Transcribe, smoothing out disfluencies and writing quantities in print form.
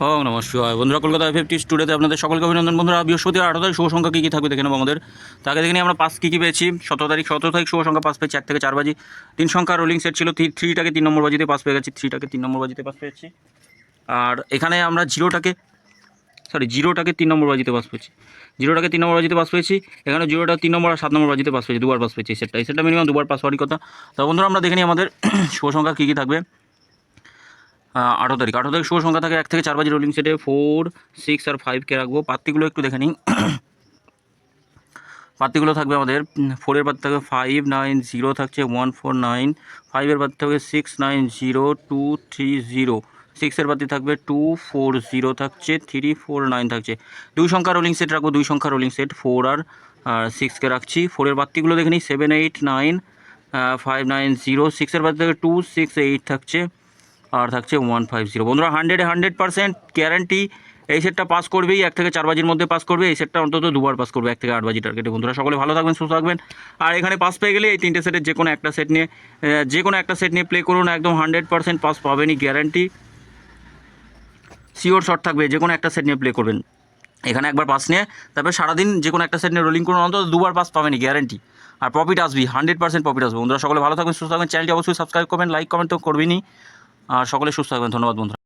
ওম নমঃ শিবায়। বন্ধুরা, কলকাতা FFT স্টুডিওতে আপনাদের সকলকে অভিনন্দন। বন্ধুরা, বৃহস্পতিবার 18 তারিখ শুভ সংখ্যা কী কী থাকবে দেখে নেবো আমাদের। তাকে দেখে নিয়ে আমরা পাস কী কী পেয়েছি। 17 তারিখ শুভ সংখ্যা পাস পেয়েছি 1 থেকে 4 বাজি। 3 সংখ্যা রোলিং সেট ছিল, 3টাকে 3 নম্বর বাজিতে পাস পেয়ে গেছি, 3টাকে 3 নম্বর বাজিতে পাস পেয়েছি। আর এখানে আমরা জিরোটাকে 3 নম্বর বাজিতে পাস পেয়েছি, জিরোটাকে 3 নম্বর বাজিতে পাস পেয়েছি। এখানে জিরোটা 3 নম্বর আর 7 নম্বর বাজিতে পাস পেয়েছি, দুবার পাস পেয়েছি। এই সেটটা মিনিমাম দুবার পাস হওয়ারই কথা। তো বন্ধুরা, আমরা দেখে নিই আমাদের শুভ সংখ্যা কী কী থাকবে। 18 তারিখ শুভ সংখ্যা থাকে 1 থেকে 4 বাজি রোলিং সেটে 4, 6 আর 5কে রাখবো। পাত্তিগুলো একটু দেখে নিই। পাত্তিগুলো থাকবে আমাদের 4-এর পাত্তি থাকবে 5, 9, 0 থাকছে 1, 4, 9। 5-এর পাত্তি থাকবে 6, 9, 0, 2, 3, 0। 6-এর পাত্তি থাকবে 2, 4, 0 থাকছে 3, 4, 9 থাকছে। 2 সংখ্যা রোলিং সেট রাখবো, 2 সংখ্যা রোলিং সেট 4 আর 6কে রাখছি। 4-এর পাত্তিগুলো দেখে নিই 7, 8, 9, 5, 9, 0। 6-এর পাত্তি থাকবে 2, 6, 8 থাকছে আর থাকছে 150। বন্ধুরা, 100% গ্যারান্টি এই সেটটা পাস করবেই, 1 থেকে 4 বাজির মধ্যে পাস করবে। এই সেটটা অন্তত দুবার পাস করবে 1 থেকে 8 বাজি টার্গেটে। বন্ধুরা, সকলে ভালো থাকবেন, সুস্থ থাকবেন। আর এখানে পাস পেয়ে গেলে এই 3টে সেটের যে কোনো একটা সেট নিয়ে প্লে করুন, একদম 100% পাস পাবেনই, গ্যারান্টি। শিওর শট থাকবে, যে কোনো একটা সেট নিয়ে প্লে করবেন। এখানে একবার পাস নিয়ে তারপরে সারাদিন যে কোনো একটা সেট নিয়ে রোলিং করুন, অন্তত দুবার পাস পাবেনই, গ্যারান্টি। আর প্রফিট আসবেই, 100% প্রফিট আসবে। বন্ধুরা, সকলে ভালো থাকবেন, সুস্থ থাকবেন। চ্যানেলটি অবশ্যই সাবস্ক্রাইব করবেন, লাইক কমেন্ট তো করবেনই। আর সকলে সুস্থ থাকবেন। ধন্যবাদ বন্ধুরা।